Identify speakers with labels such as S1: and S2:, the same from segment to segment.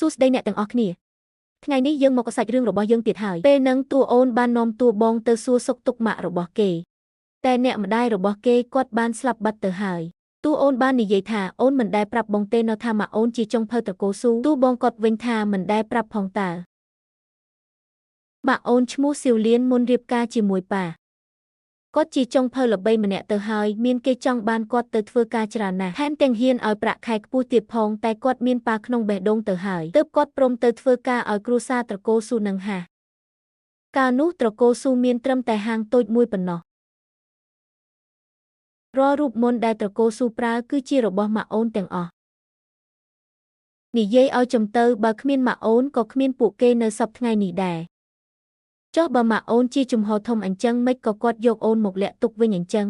S1: សួស្តីអ្នកទាំងអស់គ្នាថ្ងៃនេះយើងមកកសាច់រឿងរបស់យើងទៀតហើយពេលហ្នឹងតួអូនបាននាំតួបងទៅសួរសុខទុក្ខម៉ាក់របស់គេតែអ្នកម្ដាយរបស់គេគាត់បានស្លាប់បាត់ទៅហើយតួអូនបាននិយាយថាអូនមិនដែលប្រាប់បងទេនៅថាម៉ាក់អូនជាចុងភៅត្រកូលស៊ូតួបងគាត់វិញថាមិនដែលប្រាប់ផងតើម៉ាក់អូនឈ្មោះសៀវលៀនមុនរៀបការជាមួយប៉ាគាត់ជាចុងភៅល្បីម្នាក់ទៅហើយមានគេចង់បានគាត់ទៅធ្វើការច្រើនណាស់ថែមទាំងហ៊ានឲ្យប្រាក់ខែខ្ពស់ទៀតផងតែគាត់មានប៉ាក្នុងបេះដូងទៅហើយទើបគាត់ព្រមទៅធ្វើការឲ្យគ្រួសារត្រកូលស៊ូនឹងហាកាលនោះត្រកូលស៊ូមានត្រឹមតែហាងតូចមួយប៉ុណ្ណោះរាល់រូបមន្តដែលត្រកូលស៊ូប្រើគឺជារបស់ម៉ាក់អូនទាំងអស់និយាយឲ្យចំទៅបើគ្មានម៉ាក់អូនក៏គ្មានពួកគេនៅសប្តាហ៍ថ្ងៃនេះដែរចុះបើម៉ាក់អូនជាជំហរធំអញ្ចឹងម៉េចក៏គាត់យកអូនមកលាក់ទុកវិញអញ្ចឹង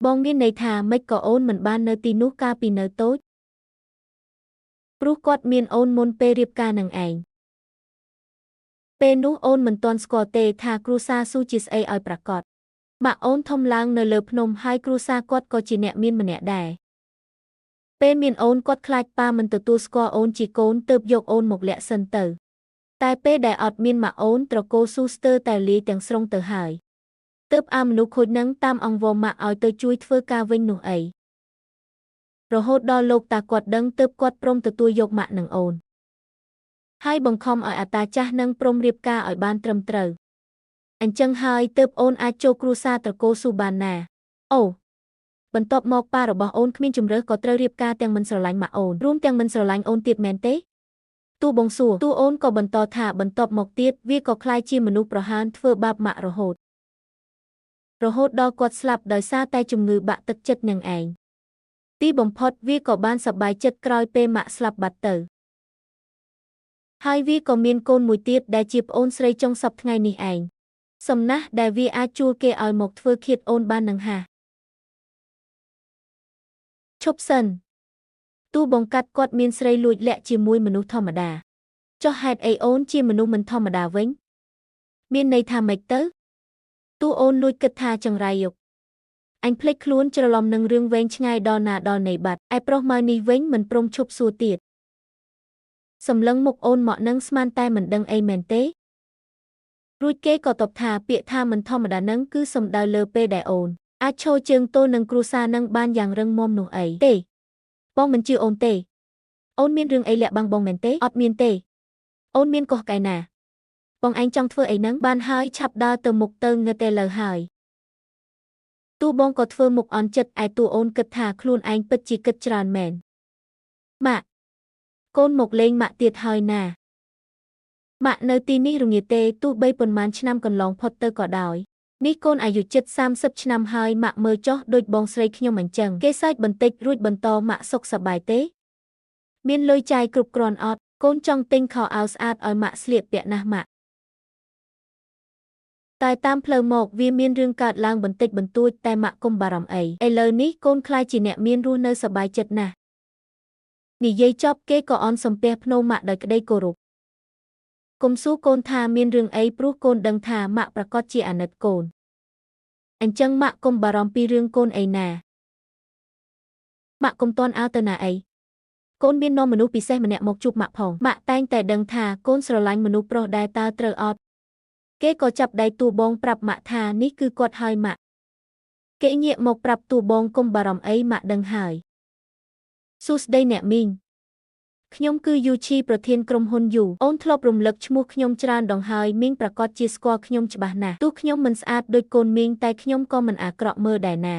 S1: បងមានន័យថាម៉េចក៏អូនមិនបាននៅទីនោះកាលពីនៅតូចព្រោះគាត់មានអូនមុនពេលរៀបការនឹងឯងពេលនោះអូនមិនទាន់ស្គាល់ទេថាគ្រួសារស៊ូជាស្អីឲ្យប្រាកដម៉ាក់អូនធំឡើងនៅលើភ្នំហើយគ្រួសារគាត់ក៏ជាអ្នកមានម្នាក់ដែរពេលមានអូនគាត់ខ្លាចប៉ាមិនទទួលស្គាល់អូនជាកូនទើបយកអូនមកលាក់សិនទៅតែពេលដែលអត់មានម៉ាក់អូនត្រកូលស៊ូស្ទើរតែលាយទាំងស្រុងទៅហើយទើបអាមនុស្សខូចនឹងតាមអង្វរម៉ាក់ឲ្យទៅជួយធ្វើការវិញនោះអីរហូតដល់លោកតាគាត់ដឹងទើបគាត់ព្រមទទួលយកម៉ាក់នឹងអូនហើយបង្ខំឲ្យអាតាចាស់នឹងព្រមរៀបការឲ្យបានត្រឹមត្រូវអញ្ចឹងហើយទើបអូនអាចចូលគ្រួសារត្រកូលស៊ូបានណាអូបន្ទាប់មកប៉ារបស់អូនគ្មានជំរើសក៏ត្រូវរៀបការទាំងមិនស្រឡាញ់ម៉ាក់អូនរួមទាំងមិនស្រឡាញ់អូនទៀតមែនទេតួបងសួរតួអូនក៏បន្តថាបន្ទាប់មកទៀតវាក៏คล้ายជាមនុស្សប្រហើនធ្វើបាបម៉ាក់រហូតដល់គាត់ស្លាប់ដោយសារតែជំងឺបាក់ទឹកចិត្តនឹងឯងទីបំផុតវាក៏បានសប្បាយចិត្តក្រោយពេលម៉ាក់ស្លាប់បាត់ទៅហើយវាក៏មានកូនមួយទៀតដែលជាប្អូនស្រីចុងសប្តាហ៍ថ្ងៃនេះឯងសំណាស់ដែលវាអាចជួលគេឲ្យមកធ្វើឃាតអូនបាននឹងហាឈប់សិនតួបង្កាត់គាត់មានស្រីលួចលាក់ជាមួយមនុស្សធម្មតាចុះហេតុអីអូនជាមនុស្សមិនធម្មតាវិញមានន័យថាម៉េចទៅតួអូនលួចគិតថាចង្រៃយកអញភ្លេចខ្លួនច្រឡំនឹងរឿងវែងឆ្ងាយដល់ណាដល់ណីបាត់ឯប្រុសម៉ៅនេះវិញមិនព្រមឈប់សួរទៀតសម្លឹងមុខអូនមកនឹងស្មានតែមិនដឹងអីមែនទេរួចគេក៏តបថាពាក្យថាមិនធម្មតានឹងគឺសំដៅលើពេលដែលអូនអាចឈរជើងទល់នឹងគ្រួសារនឹងបានយ៉ាងរឹងមាំនោះអីទេបងមិនជឿអូនទេអូនមានរឿងអីលាក់បាំងបងមែនទេអត់មានទេអូនមានកុសកែណាបងឯងចង់ធ្វើអីហ្នឹងបានហើយឆាប់ដើរទៅមុខទៅងើតែលើហើយតួបងក៏ធ្វើមុខអន់ចិត្តឯតួអូនគិតថាខ្លួនឯងពិតជាគិតច្រើនមែនម៉ាក់កូនមកលេងម៉ាក់ទៀតហើយណាម៉ាក់នៅទីនេះរងាទេទោះបីប៉ុន្មានឆ្នាំកន្លងផុតទៅក៏ដោយនេះកូនអាយុជិត30ឆ្នាំហើយម៉ាក់មើលចុះដូចបងស្រីខ្ញុំអញ្ចឹងគេសើចបន្តិចរួចបន្តម៉ាក់សុខសប្បាយទេមានលុយចាយគ្រប់គ្រាន់អត់កូនចង់ទិញខោអាវស្អាតឲ្យម៉ាក់ស្លៀកពាក់ណាស់ម៉ាក់តែតាមផ្លូវមកវាមានរឿងកើតឡើងបន្តិចបន្តួចតែម៉ាក់កុំបារម្ភអីឥឡូវនេះកូនខ្លាចជាអ្នកមានរស់នៅសប្បាយចិត្តណាស់និយាយចប់គេក៏អន់សំពះភ្នោម៉ាក់ដោយក្តីគោរពកុំសួរកូនថាមានរឿងអីព្រោះកូនដឹងថាម៉ាក់ប្រកាសជាអាណិតកូនអញ្ចឹងម៉ាក់កុំបារម្ភពីរឿងកូនអីណាម៉ាក់កុំតន់អើទៅណាអីកូនមាននាំមនុស្សពិសេសម្នាក់មកជួបម៉ាក់ផងម៉ាក់តែងតែដឹងថាកូនស្រឡាញ់មនុស្សប្រុសដែរតើត្រូវអត់គេក៏ចាប់ដៃតួបងប្រាប់ម៉ាក់ថានេះគឺគាត់ហើយម៉ាក់គេងាកមកប្រាប់តួបងកុំបារម្ភអីម៉ាក់ដឹងហើយសួស្តីអ្នកមីងខ្ញុំគឺយូឈីប្រធានក្រុមហ៊ុនយូអូនធ្លាប់រំលឹកឈ្មោះខ្ញុំច្រើនដងហើយមីងប្រកាសជាស្គាល់ខ្ញុំច្បាស់ណាស់ទោះខ្ញុំមិនស្អាតដូចកូនមីងតែខ្ញុំក៏មិនអាក្រក់មើលដែរណា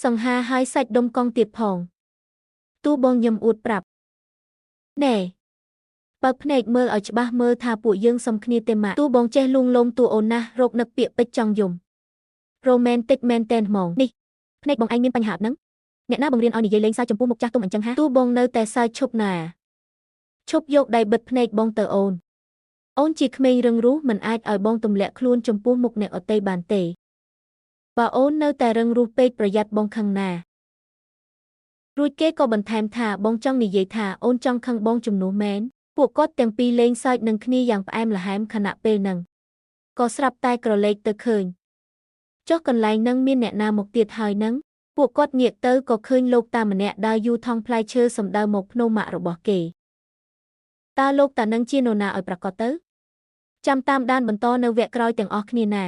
S1: សង្ហាហើយសាច់ដុំកង់ទៀតផងតួបងញឹមអួតប្រាប់ណែបើកភ្នែកមើលឲ្យច្បាស់មើលថាពួកយើងសុំគ្នាទេម៉ាក់តួបងចេះលួងលោមតួអូនណាស់រកនឹកពាក្យពេចន៍ចង់យំរ៉ូមែនទិកមែនតែនហ្មងនេះភ្នែកបងឯងមានបញ្ហាអត់ហ្នឹងអ្នកណាបង្រៀនឲ្យនិយាយលេងសើចចំពោះមុខចាស់ទុំអញ្ចឹងហាតួបងនៅតែសើចឈប់ណាឈប់យកដៃបិទភ្នែកបងទៅអូនជាក្មេងរឹងរូសមិនអាចឲ្យបងទម្លាក់ខ្លួនចំពោះមុខអ្នកអតីបានទេបើអូននៅតែរឹងរូសពេកប្រយ័ត្នបងខឹងណារួចគេក៏បន្ថែមថាបងចង់និយាយថាអូនចង់ខឹងបងជំនួសមែនពួកគាត់ទាំងពីរលេងសើចនឹងគ្នាយ៉ាងផ្អែមល្ហែមខណៈពេលហ្នឹងក៏ស្រាប់តែក្រឡេកទៅឃើញចុះកន្លែងហ្នឹងមានអ្នកណាមកទៀតហើយហ្នឹងពួកគាត់ងាកទៅក៏ឃើញលោកតាម្នាក់ដើរយូរថងផ្លែឈើសំដៅមកភ្នោម៉ាក់របស់គេ តើលោកតានឹងជានរណាឲ្យប្រកាសទៅចាំតាមដានបន្តនៅវគ្គក្រោយទាំងអស់គ្នាណា